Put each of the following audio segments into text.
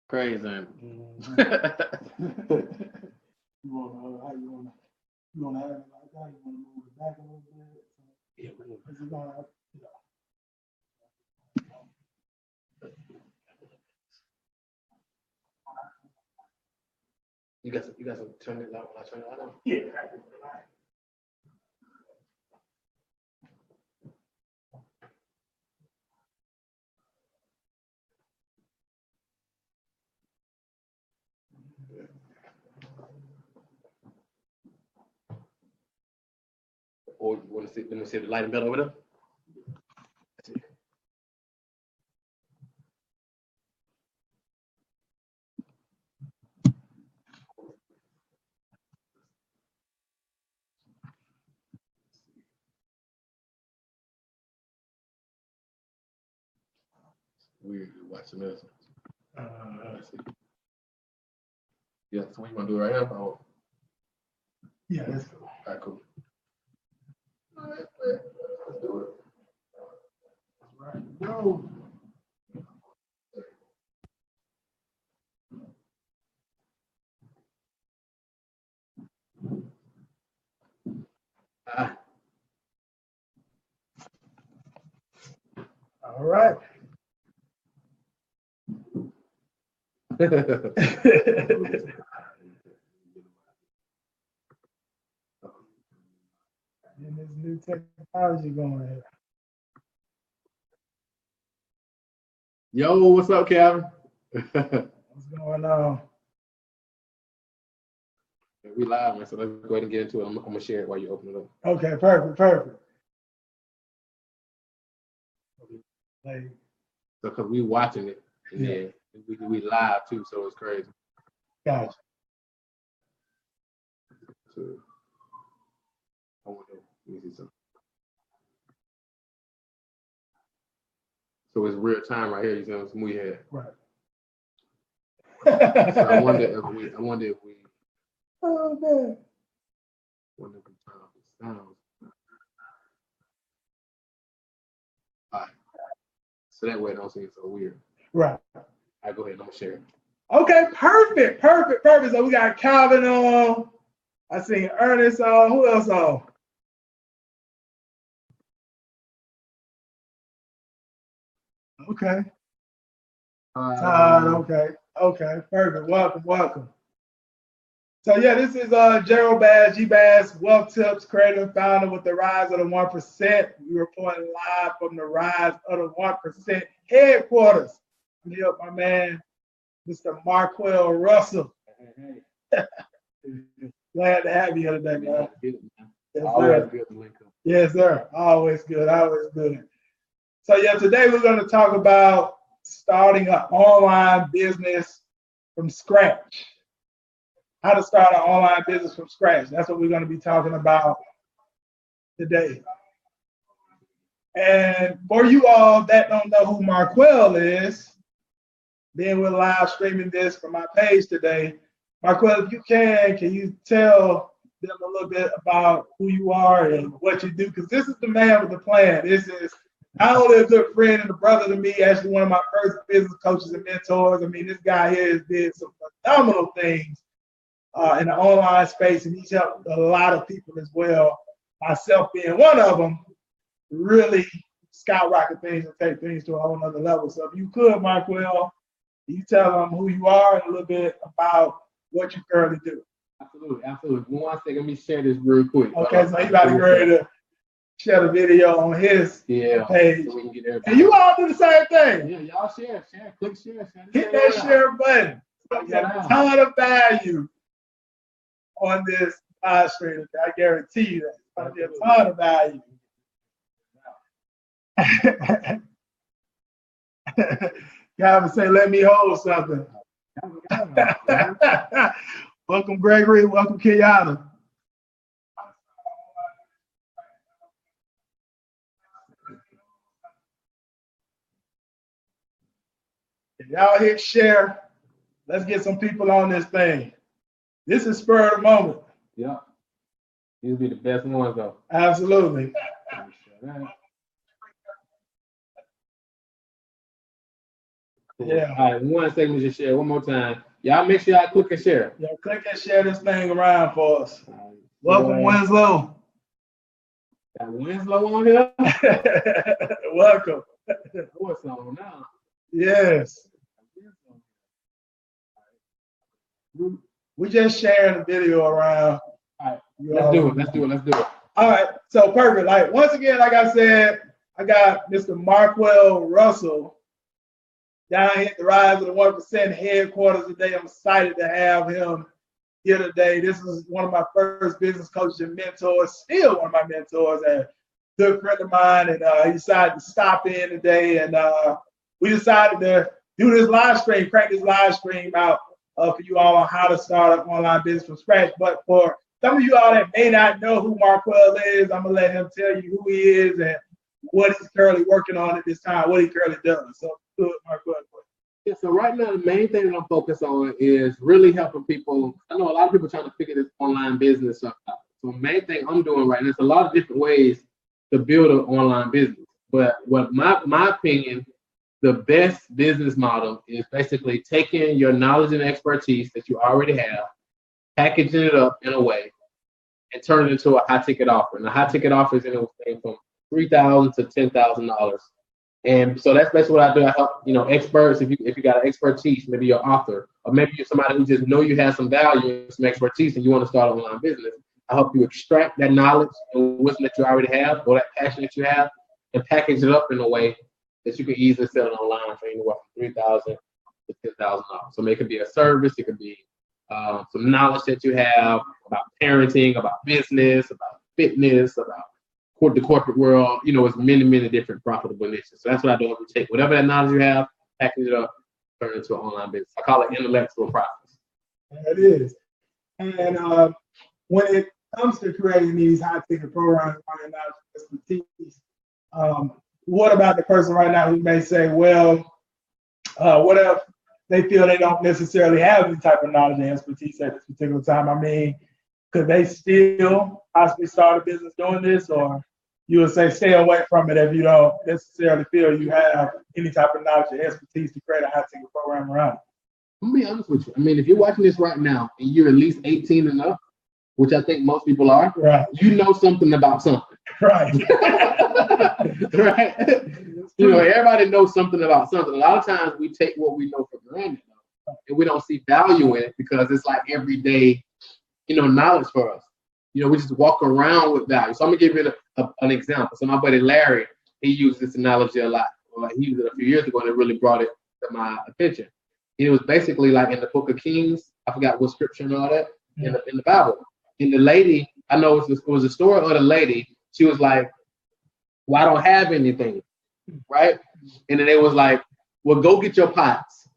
Crazy. Mm-hmm. You wanna have it like that? You wanna move it back a little bit? Yeah, Because you're gonna, you know. you got to turn it out when I turn it on. Yeah. Or you want to see? Let me see the lighting better over there. That's it. Weird. You watching this. Let's see. Yeah. So what you want to do right now? Oh, Yeah, that's cool. all right, cool. All right, let's do it. All right, go. Ah. All right. And this new technology going here. Yo, what's up, Calvin? What's going on? We live, man. So let's go ahead and get into it. I'm gonna share it while you open it up. Okay, perfect. Like, So, cause we watching it, and Yeah. then we live too, so it's crazy. gotcha. So, I want to let me see something. So it's real time right here. You see what we had. Right. So I wonder if we Oh man. wonder if we turn off the sound. All right. So that way it don't seem so weird. Right. I go ahead and I'm gonna share it. Okay, perfect. So we got Calvin on. I seen Ernest on. Who else on? Okay. Todd, okay, perfect. Welcome. So yeah, this is Gerald Bass, G-Bass, Wealth Tips, creator and founder with the Rise of the 1%. We're reporting live from the Rise of the 1% headquarters. I'm here with my man, Mr. Marquel Russell. Glad to have you here today, man. Yes, Always sir. good to link up. Yes, sir. Always good. So yeah, today we're going to talk about starting an online business from scratch. How to start an online business from scratch. That's what we're going to be talking about today. And for you all that don't know who Marquel is, then we're live streaming this from my page today. Marquel, if you can you tell them a little bit about who you are and what you do? Because this is the man with the plan. This is not only a good friend and a brother to me, actually one of my first business coaches and mentors. I mean, this guy here has did some phenomenal things in the online space, and he's helped a lot of people as well, myself being one of them, really skyrocket things and take things to a whole nother level. So if you could, Marquel, you tell them who you are and a little bit about what you currently do. Absolutely. One second, let me share this real quick. Okay, so he's about to get ready to share the video on his page. So we can get everybody. And you all do the same thing. Yeah, y'all share, click share. Hit that share button. You get a ton of value on this live stream. I guarantee you that. It's going to be a ton of value. Gavin say, let me hold something. Welcome, Gregory. Welcome, Kenyatta. If y'all hit share, let's get some people on this thing. This is spur of the moment. Yeah. These will be the best ones, though. Absolutely. Yeah. All right, one segment just share one more time. Y'all make sure y'all click and share. Yeah, click and share this thing around for us. Welcome, Winslow. Got Winslow on here. Welcome. What's on now? Yes. We just sharing the video around. All right, let's do it. All right, so perfect. Like once again, like I said, I got Mr. Marquel Russell down here at the Rise of the 1% headquarters today. I'm excited to have him here today. This is one of my first business coaches and mentors, still one of my mentors, and a good friend of mine. And he decided to stop in today, and we decided to do this live stream, crank this live stream out for you all on how to start an online business from scratch. But for some of you all that may not know who Marquel is, I'm going to let him tell you who he is and what he's currently working on at this time, what he currently does. So, good, Marquel. Yeah, so right now, the main thing that I'm focused on is really helping people. I know a lot of people trying to figure this online business stuff out. So the main thing I'm doing right now, there's a lot of different ways to build an online business. But what my opinion, the best business model is basically taking your knowledge and expertise that you already have, packaging it up in a way, and turn it into a high ticket offer. And the high ticket offer is anything from $3,000 to $10,000. And so that's basically what I do. I help, experts. If you got an expertise, maybe you're an author, or maybe you're somebody who just know you have some value and some expertise and you want to start an online business. I help you extract that knowledge and wisdom that you already have, or that passion that you have, and package it up in a way that you can easily sell it online for anywhere from $3,000 to $10,000. So it could be a service, it could be some knowledge that you have about parenting, about business, about fitness, about the corporate world. It's many different profitable niches. So that's what I do. You take whatever that knowledge you have, package it up, turn it into an online business. I call it intellectual profits. It is. And when it comes to creating these high ticket programs, finding out expertise, what about the person right now who may say, well, what if they feel they don't necessarily have any type of knowledge and expertise at this particular time? I mean, could they still possibly start a business doing this, or you would say stay away from it if you don't necessarily feel you have any type of knowledge or expertise to create a high ticket program around it? I'm gonna be honest with you. I mean, if you're watching this right now and you're at least 18 and up, which I think most people are, right, you know something about something. Right. Right. Everybody knows something about something. A lot of times we take what we know for granted, and we don't see value in it because it's like everyday, knowledge for us. We just walk around with value. So I'm gonna give you an example. So my buddy Larry, he used this analogy a lot. He used it a few years ago, and it really brought it to my attention. It was basically like in the Book of Kings. I forgot what scripture and all that in the Bible. And the lady, I know it was a story of the lady. She was like, "Well, I don't have anything," right? And then it was like, "Well, go get your pots.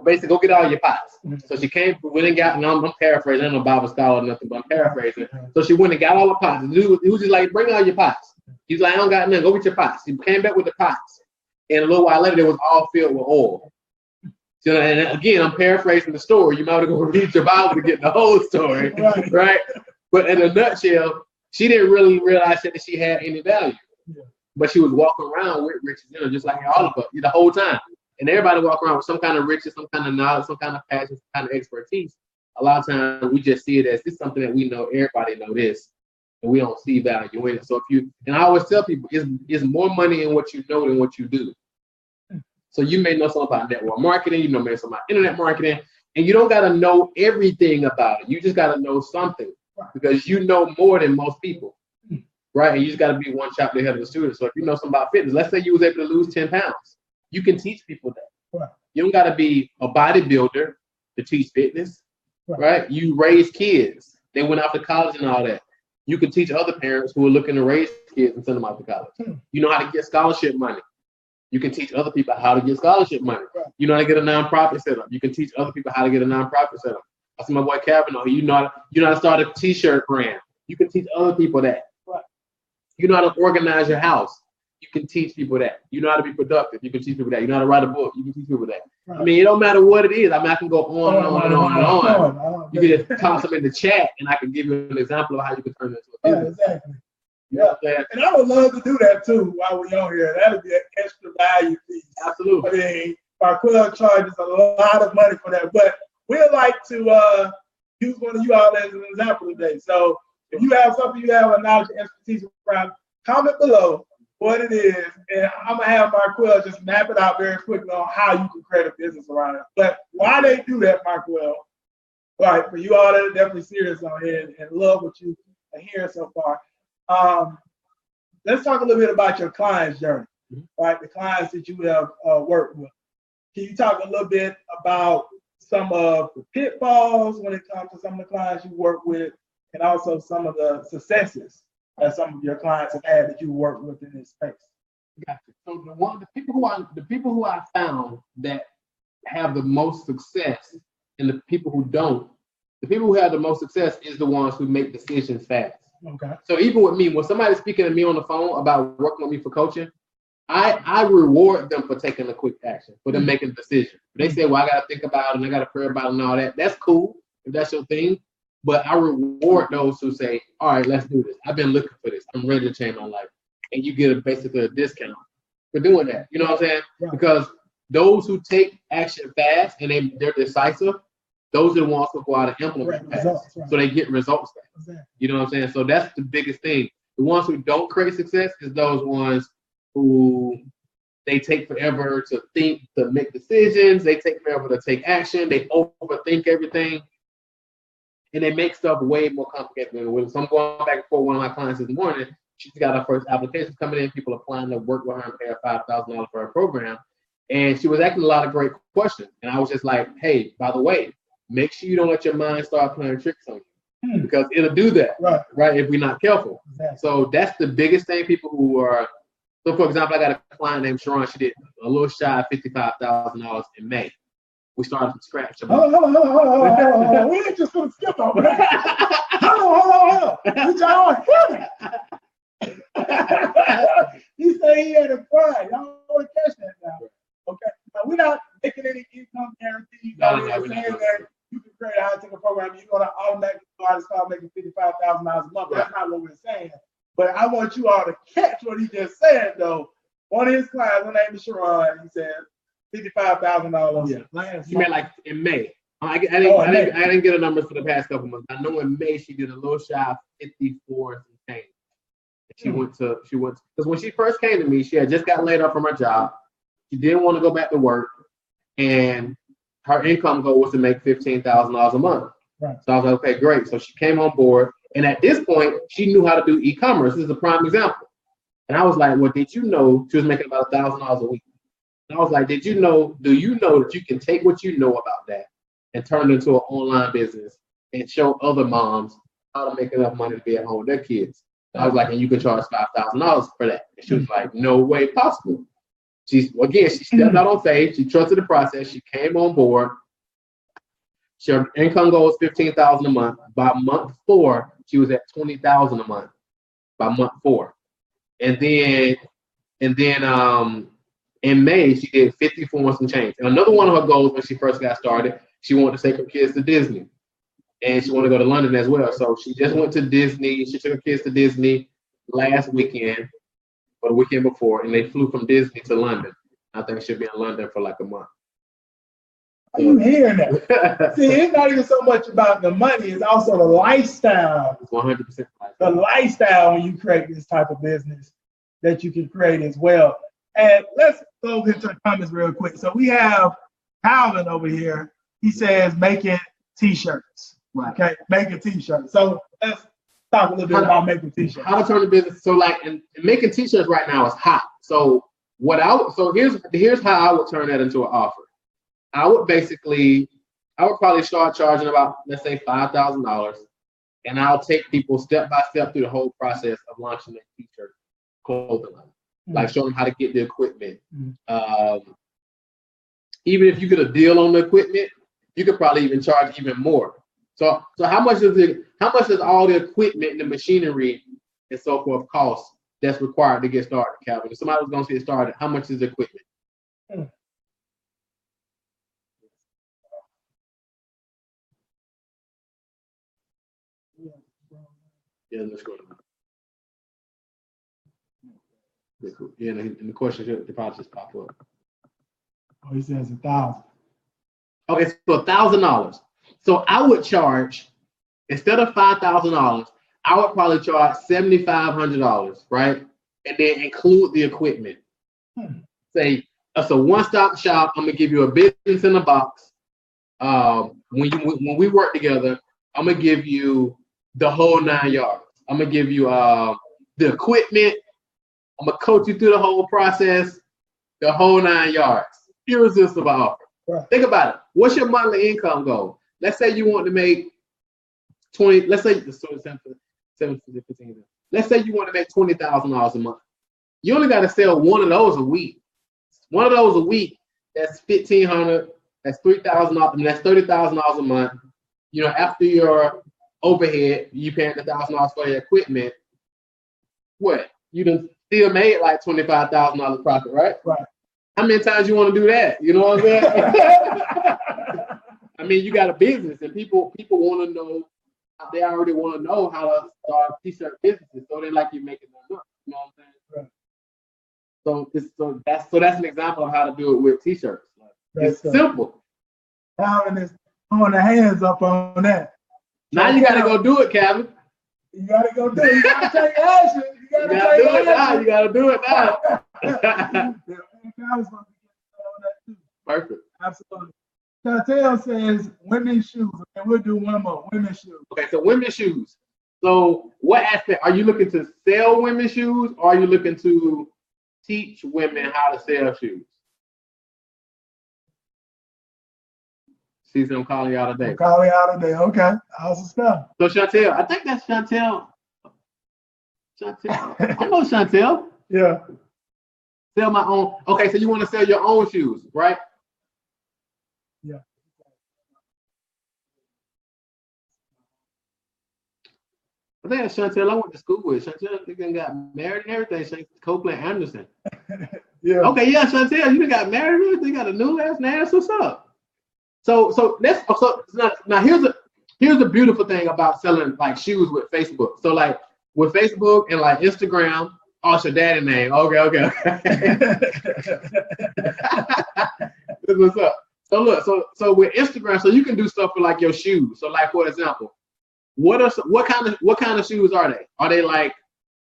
Basically, go get all your pots." So she went and got, and I'm paraphrasing, I'm no Bible scholar or nothing, but I'm paraphrasing. So she went and got all the pots. And he was just like, "Bring all your pots." He's like, "I don't got nothing. Go get your pots." He came back with the pots. And a little while later, it was all filled with oil. So, and again, I'm paraphrasing the story. You might want to go read your Bible to get the whole story, right? But in a nutshell, she didn't really realize that she had any value. But she was walking around with riches, just like all of us, the whole time. And everybody walk around with some kind of riches, some kind of knowledge, some kind of passion, some kind of expertise. A lot of times we just see it as this is something that we know, everybody know this, and we don't see value in it. So and I always tell people, it's more money in what you know than what you do. So you may know something about network marketing, maybe something about internet marketing, and you don't got to know everything about it. You just got to know something because you know more than most people, right? And you just got to be one chapter ahead of the student. So if you know something about fitness, let's say you was able to lose 10 pounds, you can teach people that. You don't got to be a bodybuilder to teach fitness, right? You raise kids. They went off to college and all that. You can teach other parents who are looking to raise kids and send them out to college. You know how to get scholarship money. You can teach other people how to get scholarship money. You know how to get a nonprofit set up. You can teach other people how to get a nonprofit set up. I see my boy Kavanaugh. You know how to start a t-shirt brand. You can teach other people that. You know how to organize your house. You can teach people that. You know how to be productive. You can teach people that. You know how to write a book. You can teach people that. I mean, it don't matter what it is. I mean, I can go on and on and on and on. You can just toss them in the chat, and I can give you an example of how you can turn it into a business. Exactly. And I would love to do that too while we're on here. That would be an extra value piece. Absolutely. I mean, Marquel charges a lot of money for that. But we'd like to use one of you all as an example today. So if you have something you have a knowledge and expertise around, comment below what it is, and I'm gonna have Marquel just map it out very quickly on how you can create a business around it. But why they do that, Marquel? Right, for you all that are definitely serious on it and love what you are hearing so far. Let's talk a little bit about your client's journey, right? The clients that you have worked with. Can you talk a little bit about some of the pitfalls when it comes to some of the clients you work with, and also some of the successes that some of your clients have had that you work with in this space? Gotcha. So the people who I found that have the most success, and the people who don't, the people who have the most success is the ones who make decisions fast. Okay. So even with me, when somebody's speaking to me on the phone about working with me for coaching, I reward them for taking a quick action, for them making a decision. They say, well, I got to think about it and I got to pray about it and all that. That's cool if that's your thing. But I reward those who say, all right, let's do this. I've been looking for this. I'm ready to change my life. And you get basically a discount for doing that. You know what I'm saying? Right. Because those who take action fast and they're decisive, those are the ones who go out and implement fast. Results, right. So they get results fast. Exactly. You know what I'm saying? So that's the biggest thing. The ones who don't create success is those ones who they take forever to think, to make decisions. They take forever to take action. They overthink everything. And they make stuff way more complicated than it is. So I'm going back and forth with one of my clients this morning. She's got her first application coming in. People applying to work with her and pay her $5,000 for her program. And she was asking a lot of great questions. And I was just like, hey, by the way, make sure you don't let your mind start playing tricks on you. Because it'll do that, right? If we're not careful. Exactly. So that's the biggest thing. People who are, so for example, I got a client named Sharon. She did a little shy of $55,000 in May. We started from scratch. Hold on. We ain't just gonna skip over that. Hold on. He said he had a pride. Y'all want to catch that now. Okay. Now we're not making any income guarantees. We're saying that you can create a high-ticket program, you're gonna automatically start making $55,000 a month. That's not what we're saying. But I want you all to catch what he just said, though. One of his clients, her name is Sharon, he said $55,000. Yeah. Last She month. meant like in May. I didn't get the numbers for the past couple months. I know in May she did a little shy of 54 and change. She went because when she first came to me, she had just got laid off from her job. She didn't want to go back to work, and her income goal was to make $15,000 a month. Right. So I was like, okay, great. So she came on board, and at this point, she knew how to do e-commerce. This is a prime example. And I was like, well, did you know she was making about $1,000 a week? And I was like, do you know that you can take what you know about that and turn it into an online business and show other moms how to make enough money to be at home with their kids? And I was like, and you can charge $5,000 for that. And she was like, no way possible. She stepped out on faith. She trusted the process. She came on board. Her income goal was $15,000 a month. By month 4, she was at $20,000 a month. By month 4, and then in May she did 54 and some change. And another one of her goals when she first got started, she wanted to take her kids to Disney, and she wanted to go to London as well. So she just went to Disney. She took her kids to Disney last weekend or the weekend before, and they flew from Disney to London. I think she'll be in London for like a month. Are you hearing that? See, it's not even so much about the money, it's also the lifestyle. It's 100%. The lifestyle when you create this type of business that you can create as well. And let's go into the comments real quick. So we have Calvin over here. He says making t-shirts. Right. Okay, making t-shirts. So let's talk a little bit about making t-shirts. How to turn the business. So like in making t-shirts right now is hot. So here's how I would turn that into an offer. I would probably start charging about, let's say, $5,000, and I'll take people step by step through the whole process of launching a t-shirt clothing line. Like show them how to get the equipment. Even if you get a deal on the equipment, you could probably even charge even more. So how much does all the equipment and the machinery and so forth cost that's required to get started, Calvin? If somebody was going to get started, how much is the equipment? Yeah, let's go to that. Yeah, and the question should probably just pop up. Oh, he says 1,000. Okay, so $1,000. So I would charge, instead of $5,000, I would probably charge $7,500, right? And then include the equipment. Say it's a one-stop shop. I'm gonna give you a business in a box. When we work together, I'm gonna give you the whole 9 yards. I'm gonna give you the equipment. I'm gonna coach you through the whole process, the whole 9 yards. Irresistible offer. Right. Think about it. What's your monthly income goal? Let's say you want to make 20. Let's say let's say you want to make $20,000 a month. You only got to sell one of those a week. One of those a week. That's $1,500. That's $3,000. And that's $30,000 a month. You know, after your overhead, you paying $1,000 for your equipment. What? You done still made like $25,000 profit, right? Right. How many times you want to do that? You know what I'm saying? I mean, you got a business, and people want to know. They already want to know how to start t-shirt businesses, so they like you making them up. You know what I'm saying? Right. So that's an example of how to do it with t-shirts. It's simple. Calvin is throwing the hands up on that. Now you got to go do it, Calvin. You got to go do it. You got to take action. You got to do it now. You got to do it now. Perfect. Absolutely. Chantel says women's shoes, and we'll do one more. Women's shoes. Okay, so women's shoes. So what aspect are you looking to sell women's shoes, or are you looking to teach women how to sell shoes? See, I'm calling you out today. I'm calling you out today. Okay, awesome stuff. So Chantel, I think that's Chantel. I know Chantel. Yeah. Sell my own. Okay, so you want to sell your own shoes, right? Yeah. I think that's Chantel I went to school with. Chantel got married and everything. Copeland Anderson. Yeah. Okay, yeah, Chantel, you got married and everything. Got a new ass now. What's up? So now here's the beautiful thing about selling like shoes with Facebook. So like with Facebook and like Instagram. Oh, it's your daddy name. Okay. What's up? So look, so with Instagram, so you can do stuff for like your shoes. So like for example, what kind of shoes are they? Are they like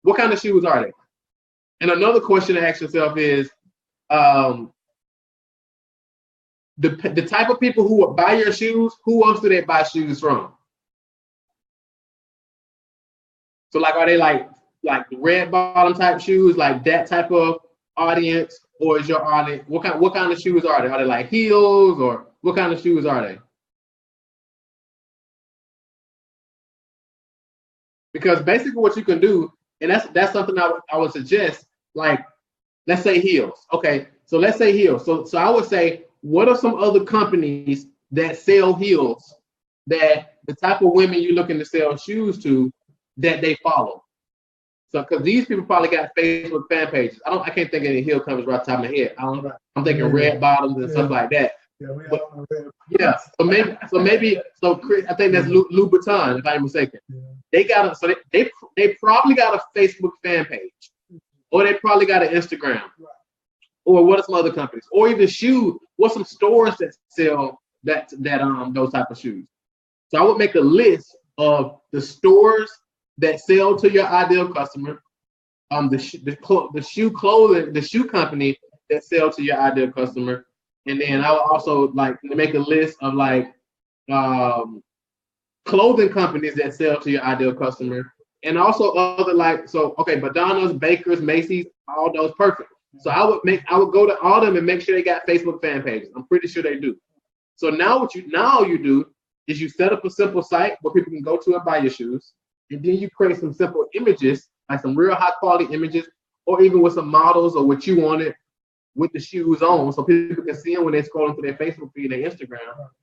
what kind of shoes are they? And another question to ask yourself is the type of people who would buy your shoes, who else do they buy shoes from? So like are they like red bottom type shoes, like that type of audience, or is your audience what kind of shoes are they? Are they like heels, or what kind of shoes are they? Because basically what you can do, and that's something I would suggest, like let's say heels. Okay, so let's say heels. So I would say, what are some other companies that sell heels that the type of women you're looking to sell shoes to that they follow? So, because these people probably got Facebook fan pages. I can't think of any heel companies right off the top of my head. I'm thinking red bottoms and stuff like that. Yeah, So maybe Chris, I think that's Louboutin, if I'm mistaken. Yeah. They probably got a Facebook fan page, or they probably got an Instagram, or what are some other companies, or even what's some stores that sell those type of shoes. So I would make a list of the stores that sell to your ideal customer, the shoe company that sell to your ideal customer, and then I would also like make a list of like clothing companies that sell to your ideal customer, and also other Madonna's, Baker's, Macy's, all those perfect. So I would go to all of them and make sure they got Facebook fan pages. I'm pretty sure they do. So now all you do is you set up a simple site where people can go to and buy your shoes. And then you create some simple images, like some real high quality images, or even with some models or what you wanted with the shoes on, so people can see them when they're scrolling through their Facebook feed, their Instagram.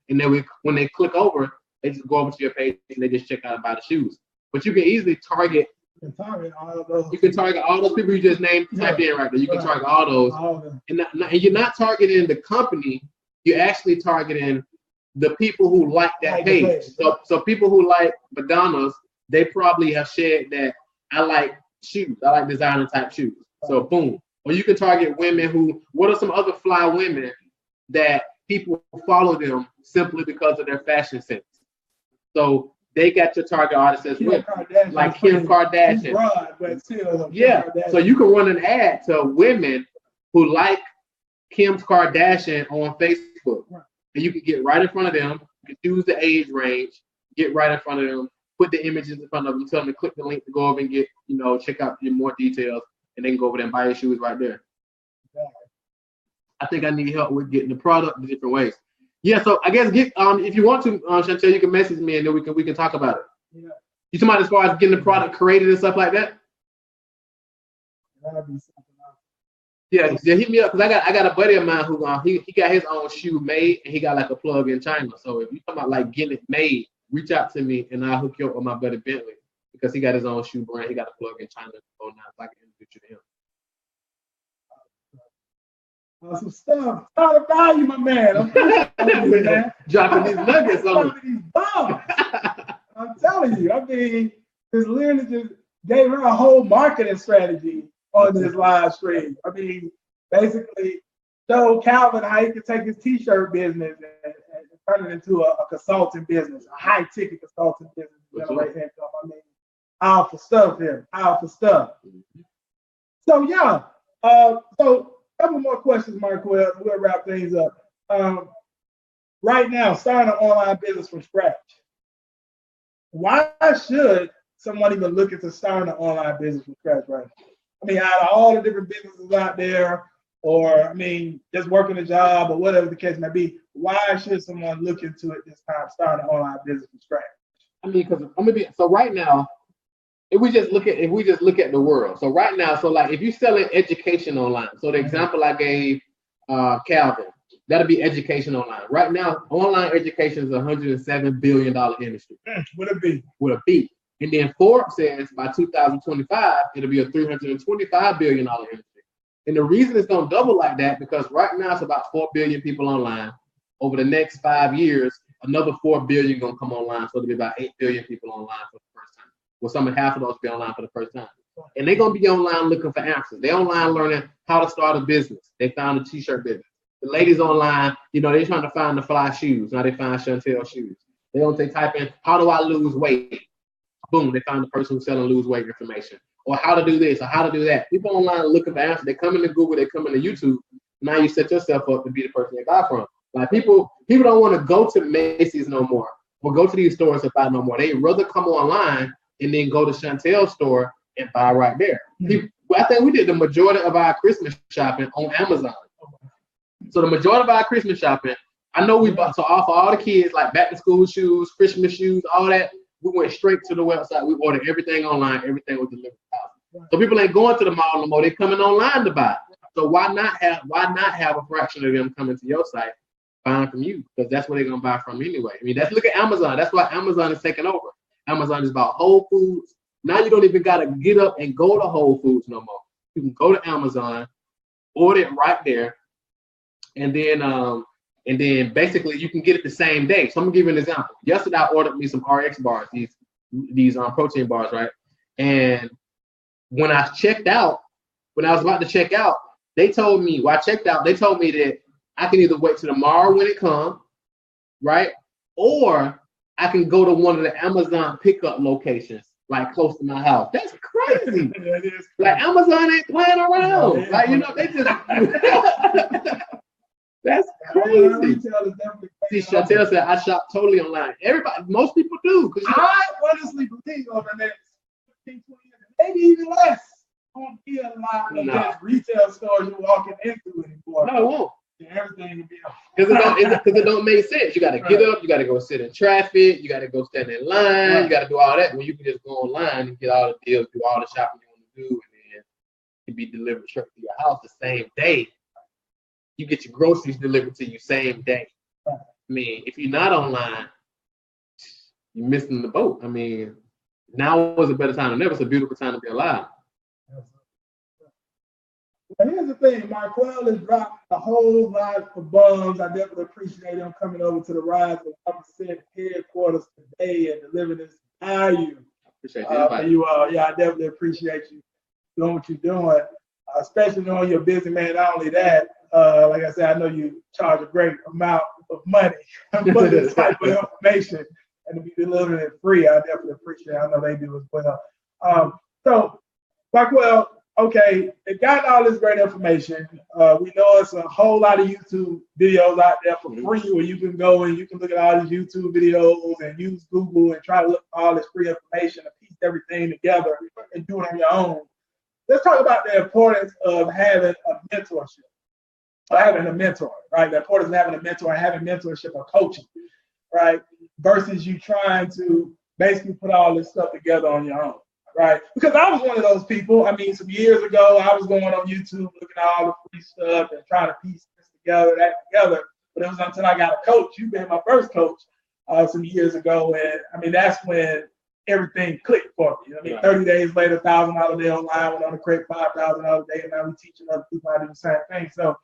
And then when they click over, they just go over to your page and they just check out and buy the shoes. But you can easily target. You can target all those people you just named, typed in right there. You can target all those. And you're not targeting the company, you're actually targeting the people who like that page. So people who like Madonna's, they probably have shared that I like shoes. I like designer type shoes. So boom. Or you can target women what are some other fly women that people follow them simply because of their fashion sense. So they got your target audience as well, like Kim Kardashian. Broad, but still, yeah, so you can run an ad to women who like Kim Kardashian on Facebook, and you can get right in front of them. You can choose the age range, get right in front of them, put the images in front of them, tell them to click the link to go over and get, check out more details, and they can go over there and buy your shoes right there. I think I need help with getting the product in different ways. Yeah, so I guess if you want to, Chantel, you can message me and then we can talk about it. Yeah. You talking about as far as getting the product created and stuff like that? That'd be something else. Yeah, hit me up because I got a buddy of mine who he got his own shoe made and he got like a plug in China. So if you talking about like getting it made, reach out to me and I'll hook you up with my buddy Bentley because he got his own shoe brand. He got a plug in China. So now I can introduce you to him. Some stuff. How to value, my man. I'm man. Dropping these nuggets on these bombs. I'm telling you. I mean, this literally just gave her a whole marketing strategy on this live stream. I mean, basically showed Calvin how he could take his t-shirt business and turn it into a consulting business, a high-ticket consulting business. Generate income. I mean, powerful stuff here. Powerful stuff. So yeah. So couple more questions, Marquel. We'll wrap things up. Right now, starting an online business from scratch. Why should someone even look into starting an online business from scratch right now? I mean, out of all the different businesses out there, or I mean, just working a job or whatever the case may be, why should someone look into it this time, starting an online business from scratch? I mean, because so right now, if we just look at the world, so right now, so like if you're selling education online, so the example I gave Calvin, that'll be education online. Right now, online education is a $107 billion industry. Would it be? With a B. And then Forbes says by 2025, it'll be a $325 billion industry. And the reason it's gonna double like that, because right now it's about 4 billion people online. Over the next 5 years, another 4 billion gonna come online, so it'll be about 8 billion people online for the first time. Well, half of those be online for the first time. And they're going to be online looking for answers. They're online learning how to start a business. They found a t-shirt business. The ladies online, they're trying to find the fly shoes. Now they find Chantel shoes. They type in, how do I lose weight? Boom, they find the person who's selling lose weight information. Or how to do this, or how to do that. People online looking for answers. They come into Google, they come into YouTube. Now you set yourself up to be the person they buy from. Like people don't want to go to Macy's no more or go to these stores to buy no more. They rather come online and then go to Chantel's store and buy right there. I think we did the majority of our Christmas shopping on Amazon. So the majority of our Christmas shopping, I know we bought, so for all the kids, like back to school shoes, Christmas shoes, all that, we went straight to the website. We ordered everything online. Everything was delivered out. So people ain't going to the mall no more. They're coming online to buy. So why not have a fraction of them coming to your site, buying from you? Because that's where they're going to buy from anyway. I mean, look at Amazon. That's why Amazon is taking over. Amazon is about Whole Foods. Now you don't even got to get up and go to Whole Foods no more. You can go to Amazon, order it right there, and then basically you can get it the same day. So I'm gonna give you an example. Yesterday I ordered me some RX bars, these protein bars, right? And when I was about to check out, they told me that I can either wait till tomorrow when it comes, right? Or I can go to one of the Amazon pickup locations, like close to my house. That's crazy. That is crazy. Like Amazon ain't playing around. Like, they just that's crazy. See, Chantel said I shop totally online. Most people do. I honestly believe over the next 15, 20 years, maybe even less, won't be a lot of just retail stores you're walking into anymore. No, it won't. Everything will be because it don't make sense. You got to get up, you got to go sit in traffic, you got to go stand in line, you got to do all that. When you can just go online and get all the deals, do all the shopping you want to do, and then it be delivered straight to your house the same day. You get your groceries delivered to you same day. I mean, if you're not online, you're missing the boat. I mean, now is a better time than ever. It's a beautiful time to be alive. Well, here's the thing, Marquel has dropped a whole lot of bombs. I definitely appreciate him coming over to the Rise of 1% headquarters today and delivering this value Appreciate that. for you all. Yeah, I definitely appreciate you doing what you're doing. especially knowing you're a busy man. Not only that, like I said, I know you charge a great amount of money for this type of information, and to be delivering it free, I definitely appreciate it. I know they do as well. So, Marquel, okay, it got all this great information. We know it's a whole lot of YouTube videos out there for free where you can go and you can look at all these YouTube videos and use Google and try to look for all this free information and piece everything together and do it on your own. Let's talk about the importance of having a mentorship, or having a mentor, right? The importance of having a mentor and having mentorship or coaching, right? Versus you trying to basically put all this stuff together on your own. Right, because I was one of those people. I mean, some years ago, I was going on YouTube looking at all the free stuff and trying to piece this together, that together. But it was until I got a coach. You've been my first coach some years ago, and I mean that's when everything clicked for me. I mean, 30 days later, $1,000 a day online, went on to create $5,000 a day, and now we're teaching other people how to do the same thing. So,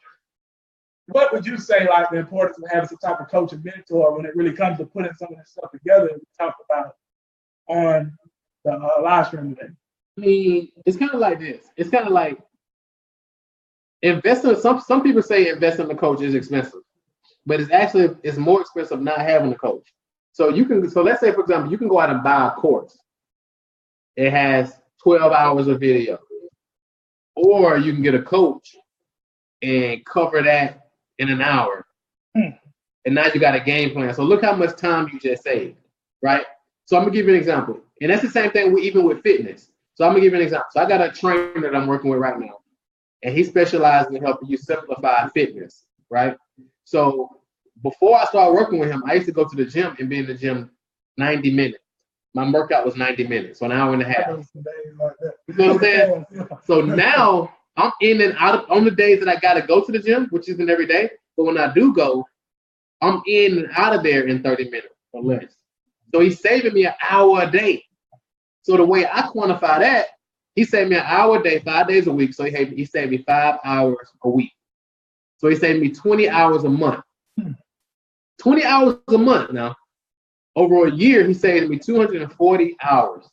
what would you say, like the importance of having some type of coach and mentor when it really comes to putting some of this stuff together and we talk about on the live stream today? I mean, it's kind of like this. It's kind of like investing. Some people say investing in a coach is expensive, but it's more expensive not having a coach. So let's say, for example, you can go out and buy a course. It has 12 hours of video, or you can get a coach and cover that in an hour, and now you got a game plan. So look how much time you just saved, right? So I'm gonna give you an example. And that's the same thing even with fitness. So I'm gonna give you an example. So I got a trainer that I'm working with right now, and he specializes in helping you simplify fitness, right? So before I started working with him, I used to go to the gym and be in the gym 90 minutes. My workout was 90 minutes, so an hour and a half. You know what I'm saying? So now I'm in and out on the days that I gotta go to the gym, which isn't every day, but when I do go, I'm in and out of there in 30 minutes or less. So he's saving me an hour a day. So the way I quantify that, he saved me an hour a day, 5 days a week. So he saved me 5 hours a week. So he saved me 20 hours a month. 20 hours a month now. Over a year, he saved me 240 hours.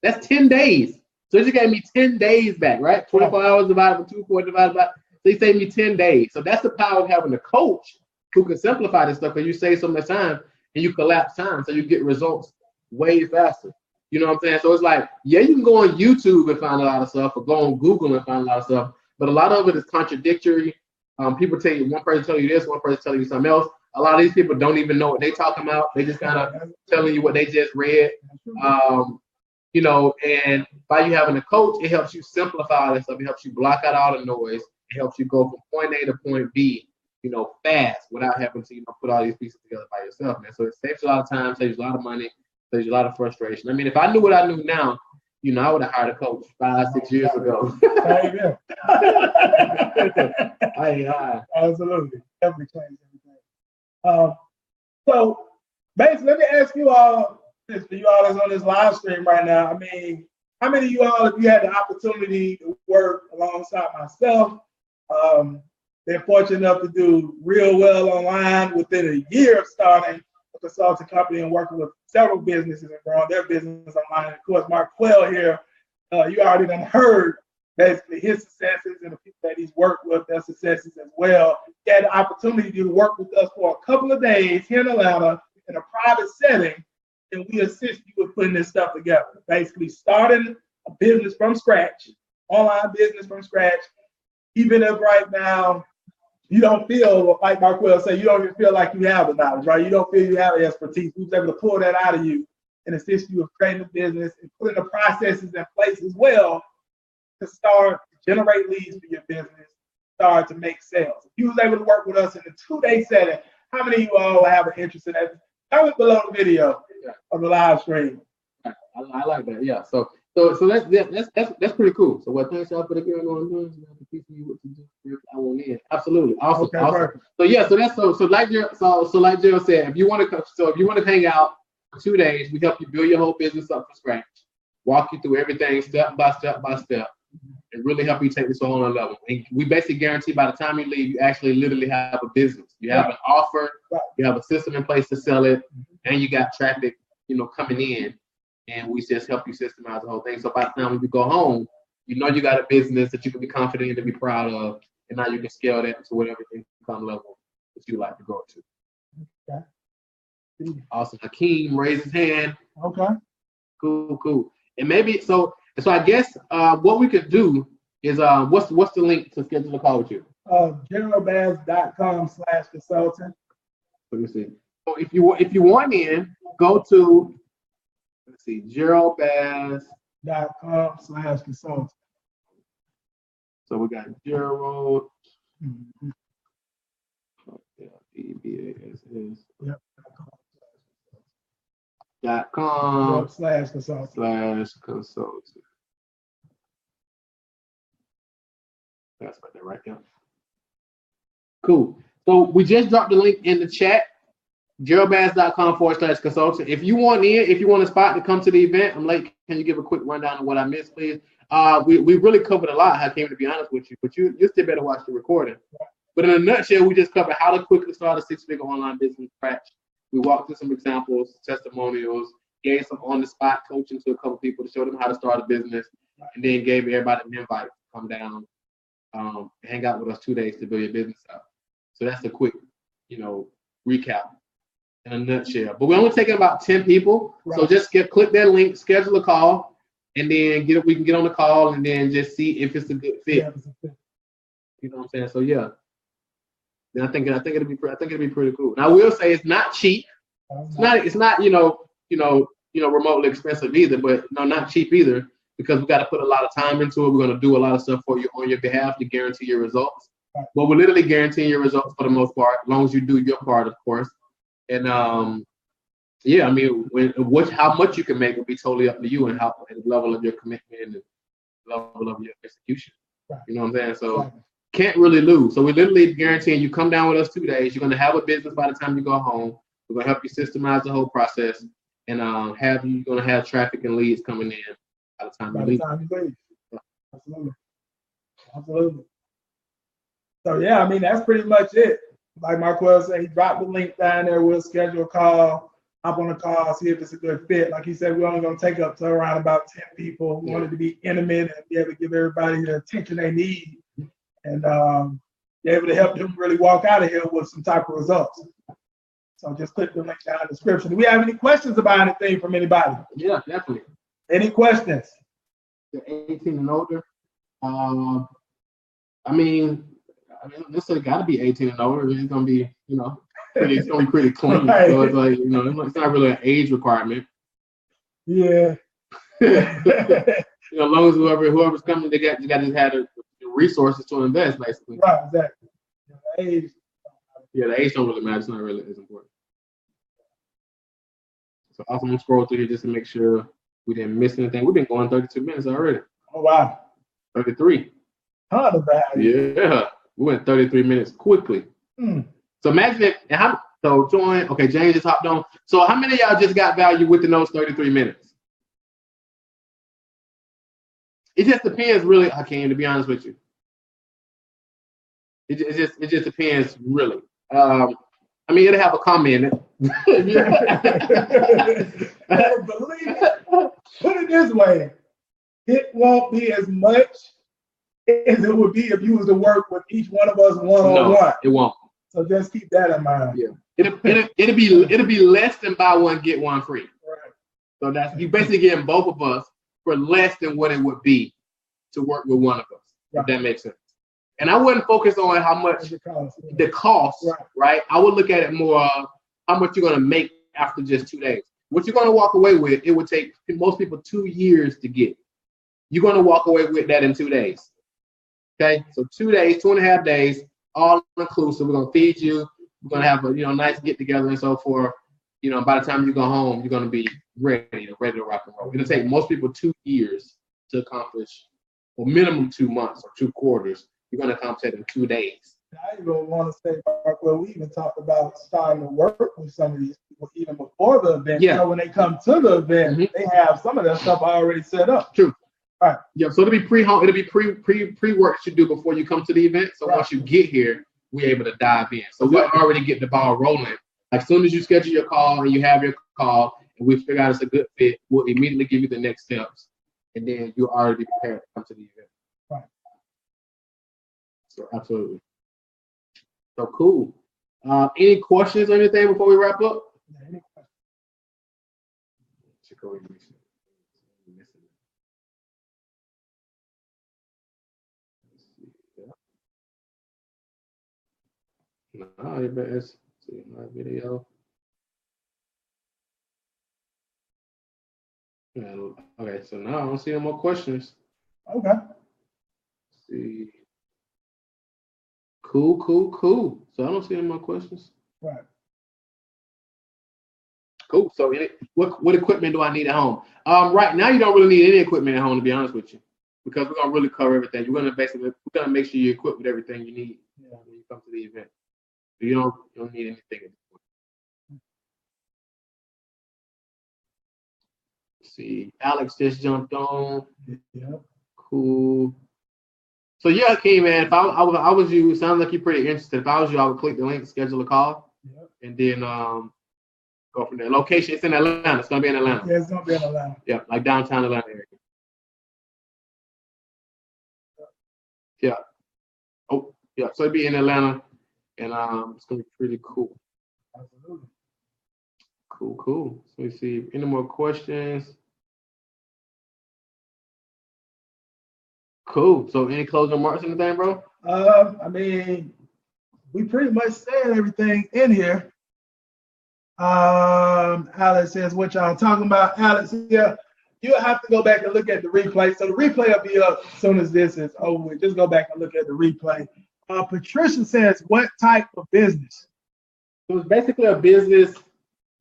That's 10 days. So he just gave me 10 days back, right? 24 hours divided by 240 divided by. So he saved me 10 days. So that's the power of having a coach who can simplify this stuff because you save so much time and you collapse time so you get results way faster. You know what I'm saying? So it's like, yeah, you can go on YouTube and find a lot of stuff, or go on Google and find a lot of stuff, but a lot of it is contradictory. People tell you, one person tell you this, one person tell you something else. A lot of these people don't even know what they're talking about. They just kind of telling you what they just read. You know, and by you having a coach, it helps you simplify all this stuff. It helps you block out all the noise. It helps you go from point A to point B, you know, fast without having to, you know, put all these pieces together by yourself, man. So it saves you a lot of time, saves you a lot of money, saves you a lot of frustration. I mean, if I knew what I knew now, you know, I would have hired a coach 5-6 years ago. Absolutely. Definitely changed everything. So basically, let me ask you all, for you all that's on this live stream right now, I mean, how many of you all, if you had the opportunity to work alongside myself, been fortunate enough to do real well online within a year of starting a consulting company and working with several businesses and growing their business online. And of course, Marquel here, you already done heard basically his successes and the people that he's worked with, their successes as well. He had the opportunity to work with us for a couple of days here in Atlanta in a private setting, and we assist you with putting this stuff together. Basically starting a business from scratch, online business from scratch, even if right now you don't feel, like Marquel said, you don't even feel like you have the knowledge, right? You don't feel you have the expertise. We was able to pull that out of you and assist you with creating a business and putting the processes in place as well to start to generate leads for your business, start to make sales. If you was able to work with us in a 2-day setting, how many of you all have an interest in that? Comment below the video of the live stream. I like that. Yeah. So that's pretty cool. So what thanks y'all for the girl going on. I want in. Absolutely. Awesome. Okay, awesome. perfect. So yeah, so that's so like Gerald said, if you want to hang out for 2 days, we help you build your whole business up from scratch, walk you through everything step by step, and really help you take this on a level. And we basically guarantee by the time you leave, you actually literally have a business. You have an offer, you have a system in place to sell it, and you got traffic, you know, coming in. And we just help you systemize the whole thing. So by the time when you go home, You know you got a business that you can be confident in, to be proud of, and now you can scale that to whatever income level that you like to grow to. Okay. Awesome. Hakeem raised his hand. Okay. Cool. And maybe so I guess what we could do is what's the link to schedule a call with you? GeneralBass.com/consultant. Let me see. So if you want in, go to GeraldBass.com/consultant. So we got Gerald. Mm-hmm. EBASS. Yep. .com /consultant. That's about that right there. Cool. So we just dropped the link in the chat. GeraldBass.com/consultant. If you want a spot to come to the event, I'm late. Can you give a quick rundown of what I missed, please? We really covered a lot, Hakeem, to be honest with you, but you still better watch the recording. But in a nutshell, we just covered how to quickly start a 6-figure online business from scratch. We walked through some examples, testimonials, gave some on-the-spot coaching to a couple people to show them how to start a business, and then gave everybody an invite to come down, hang out with us 2 days to build your business up. So that's a quick, recap in a nutshell. But we're only taking about 10 people, so just click that link, schedule a call, and then we can get on the call and then just see if it's a good fit. Yeah, you know what I'm saying? So yeah. And I think it'll be pretty cool. And I will say it's not cheap. It's not remotely expensive either, but not cheap either, because we got to put a lot of time into it. We're going to do a lot of stuff for you on your behalf to guarantee your results. But we're literally guaranteeing your results for the most part, as long as you do your part, of course. And how much you can make will be totally up to you, and the level of your commitment and the level of your execution. You know what I'm saying? So can't really lose. So we're literally guaranteeing you come down with us 2 days. You're going to have a business by the time you go home. We're going to help you systemize the whole process, and you're going to have traffic and leads coming in by the time you leave. Absolutely. So yeah, that's pretty much it. Like Marquel said, he dropped the link down there. We'll schedule a call, hop on a call, see if it's a good fit. Like he said, we're only going to take up to around about 10 people. We want it to be intimate and be able to give everybody the attention they need, and be able to help them really walk out of here with some type of results. So just click the link down in the description. Do we have any questions about anything from anybody? Yeah, definitely. Any questions? 18 and older. This has got to be 18 and older. It's gonna be, it's gonna be pretty clean. Right. So it's like, it's not really an age requirement. Yeah. As long as whoever's coming, you got to have the resources to invest, basically. Right. Exactly. The age. Yeah, the age don't really matter. It's not really as important. So I'm gonna scroll through here just to make sure we didn't miss anything. We've been going 32 minutes already. Oh wow. 33. Ton of value. Yeah. We went 33 minutes quickly. So imagine join. Okay, James just hopped on. So how many of y'all just got value within those 33 minutes? It just depends, really, Hakeem, to be honest with you. It just depends, really. It'll have a comment in it. Believe it. Put it this way. It won't be as much as it would be if you was to work with each one of us one-on-one. No, it won't. So just keep that in mind. Yeah. It'll be less than buy one, get one free. Right. So that's you basically getting both of us for less than what it would be to work with one of us. Right. If that makes sense. And I wouldn't focus on how much the cost, right? I would look at it more how much you're gonna make after just 2 days. What you're gonna walk away with, it would take most people 2 years to get. You're gonna walk away with that in 2 days. Okay, so 2 days, 2.5 days, all inclusive. We're gonna feed you. We're gonna have a nice get together and so forth. By the time you go home, you're gonna be ready to rock and roll. It'll take most people 2 years to accomplish, or minimum 2 months or 2 quarters. You're gonna accomplish it in 2 days. I even want to say, Marquel, we even talked about starting to work with some of these people even before the event. Yeah. So when they come to the event, they have some of that stuff already set up. True. Right. Yeah, so it'll be pre-work that you do before you come to the event. So once you get here, we're able to dive in. So we'll already get the ball rolling. As soon as you schedule your call and you have your call and we figure out it's a good fit, we'll immediately give you the next steps. And then you'll already be prepared to come to the event. So absolutely. So cool. Any questions or anything before we wrap up? Yeah, No, you better see my video. Yeah, okay, so now I don't see no more questions. okay. Let's see. Cool. So I don't see any more questions. Right. Cool. So what equipment do I need at home? Right now you don't really need any equipment at home, to be honest with you, because we're gonna really cover everything. We're gonna make sure you're equipped with everything you need when you come to the event. So you don't need anything at this point. Let's see, Alex just jumped on. Yeah. Cool. So yeah, King, man, if I was you, it sounds like you're pretty interested. If I was you, I would click the link, schedule a call, and then go from there. Location, it's in Atlanta. It's gonna be in Atlanta. Yeah, it's gonna be in Atlanta. Yeah, like downtown Atlanta area. Yeah. Oh, yeah. So it'd be in Atlanta, and it's gonna be pretty cool. Absolutely. Cool. So let's see. Any more questions? Cool. So any closing remarks, anything, bro? I mean, we pretty much said everything in here. Alex says, what y'all talking about? Alex, yeah, you'll have to go back and look at the replay. So the replay will be up as soon as this is over. Just go back and look at the replay. Patricia says, what type of business? So it's basically a business,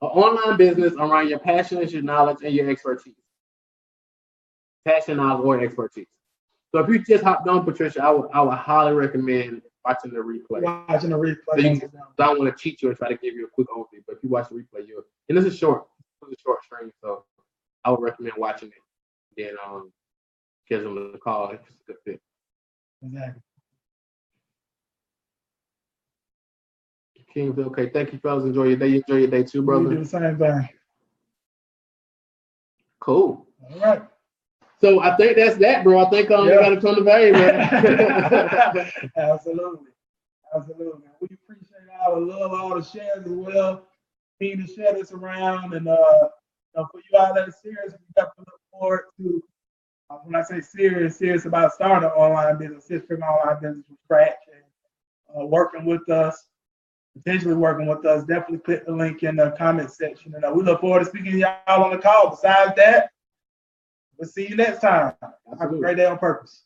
an online business around your passion, your knowledge, and your expertise. Passion, knowledge, or expertise. So if you just hopped on, Patricia, I would highly recommend watching the replay. Watching the replay. So I don't want to cheat you and try to give you a quick overview, but if you watch the replay, and this is short. It's a short stream, so I would recommend watching it. Then schedule the call if it's a good fit. Exactly. King, okay. Thank you, fellas. Enjoy your day. You enjoy your day too, brother. We do the same thing. Cool. All right. So I think that's that, bro. I think you got a ton of value, man. Absolutely. We appreciate all the love, all the shares as well. Being to share this around, and for you all that are serious, we definitely look forward to. When I say serious about starting an online business, figuring online business from scratch, and working with us, potentially working with us. Definitely click the link in the comment section, and we look forward to speaking to y'all on the call. Besides that, we'll see you next time. Have a great day on purpose.